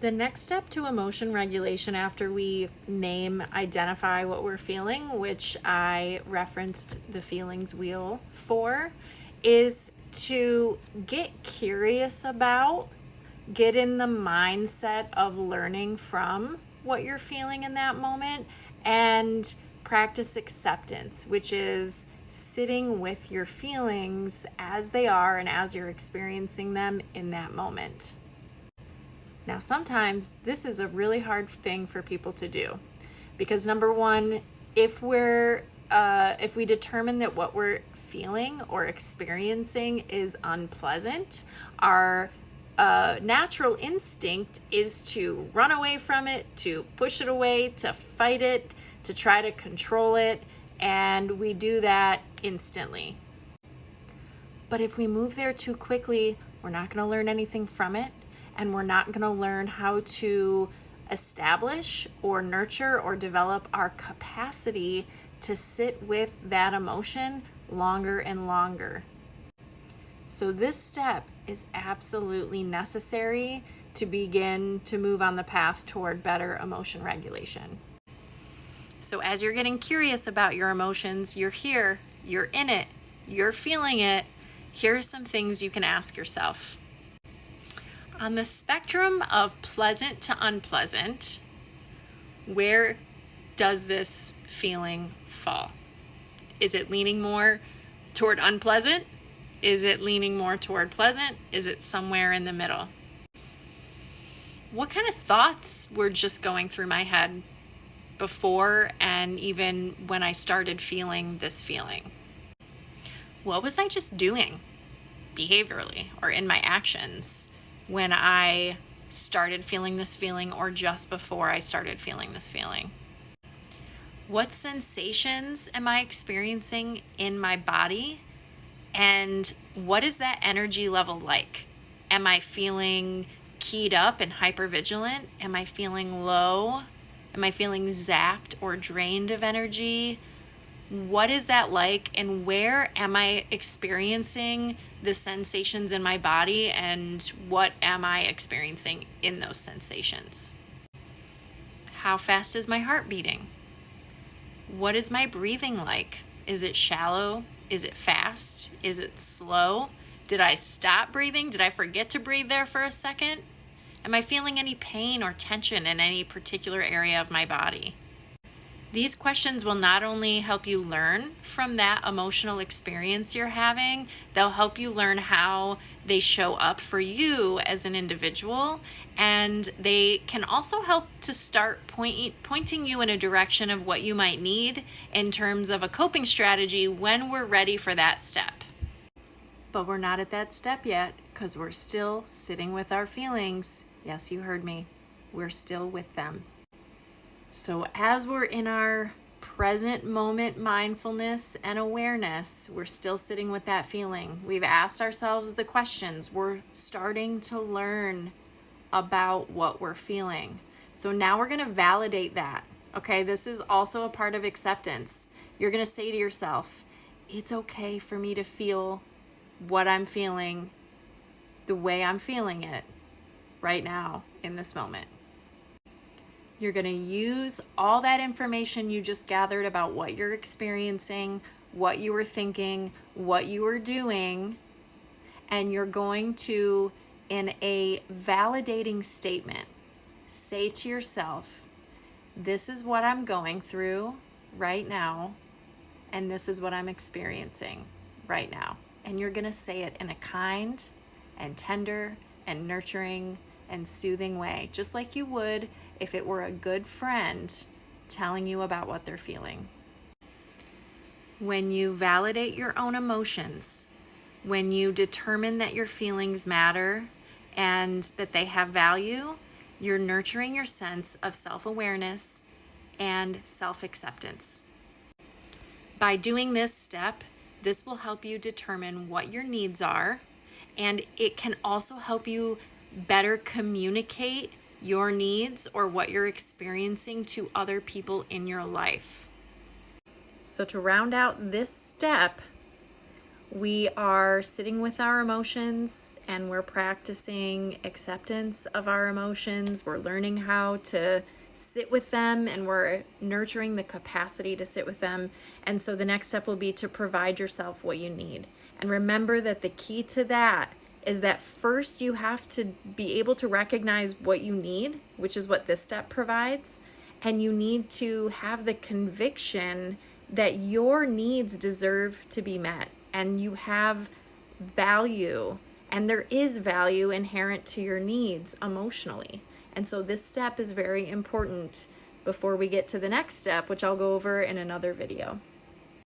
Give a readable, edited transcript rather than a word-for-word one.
The next step to emotion regulation after we identify what we're feeling, which I referenced the feelings wheel for, is to get curious about, get in the mindset of learning from what you're feeling in that moment, and practice acceptance, which is sitting with your feelings as they are and as you're experiencing them in that moment. Now, sometimes this is a really hard thing for people to do because, number one, if we determine that what we're feeling or experiencing is unpleasant, our natural instinct is to run away from it, to push it away, to fight it, to try to control it, and we do that instantly. But if we move there too quickly, we're not going to learn anything from it, and we're not going to learn how to establish or nurture or develop our capacity to sit with that emotion longer and longer. So this step is absolutely necessary to begin to move on the path toward better emotion regulation. So as you're getting curious about your emotions, you're here, you're in it, you're feeling it, here's some things you can ask yourself. On the spectrum of pleasant to unpleasant, where does this feeling fall? Is it leaning more toward unpleasant? Is it leaning more toward pleasant? Is it somewhere in the middle? What kind of thoughts were just going through my head before and even when I started feeling this feeling? What was I just doing behaviorally or in my actions when I started feeling this feeling or just before I started feeling this feeling? What sensations am I experiencing in my body? And what is that energy level like? Am I feeling keyed up and hypervigilant? Am I feeling low? Am I feeling zapped or drained of energy? What is that like, and where am I experiencing the sensations in my body, and what am I experiencing in those sensations? How fast is my heart beating? What is my breathing like? Is it shallow? Is it fast? Is it slow? Did I stop breathing? Did I forget to breathe there for a second? Am I feeling any pain or tension in any particular area of my body? These questions will not only help you learn from that emotional experience you're having, they'll help you learn how they show up for you as an individual, and they can also help to start pointing you in a direction of what you might need in terms of a coping strategy when we're ready for that step. But we're not at that step yet because we're still sitting with our feelings. Yes, you heard me. We're still with them. So as we're in our present moment mindfulness and awareness, we're still sitting with that feeling. We've asked ourselves the questions. We're starting to learn about what we're feeling. So now we're going to validate that. Okay, this is also a part of acceptance. You're going to say to yourself, it's okay for me to feel what I'm feeling the way I'm feeling it right now in this moment. You're going to use all that information you just gathered about what you're experiencing, what you were thinking, what you were doing, and you're going to, in a validating statement, say to yourself, this is what I'm going through right now, and this is what I'm experiencing right now. And you're going to say it in a kind and tender and nurturing and soothing way, just like you would if it were a good friend telling you about what they're feeling. When you validate your own emotions, when you determine that your feelings matter and that they have value, you're nurturing your sense of self-awareness and self-acceptance. By doing this step, this will help you determine what your needs are, and it can also help you better communicate your needs or what you're experiencing to other people in your life. So to round out this step, we are sitting with our emotions and we're practicing acceptance of our emotions. We're learning how to sit with them and we're nurturing the capacity to sit with them. And so the next step will be to provide yourself what you need. And remember that the key to that is that first you have to be able to recognize what you need, which is what this step provides. And you need to have the conviction that your needs deserve to be met and you have value and there is value inherent to your needs emotionally. And so this step is very important before we get to the next step, which I'll go over in another video.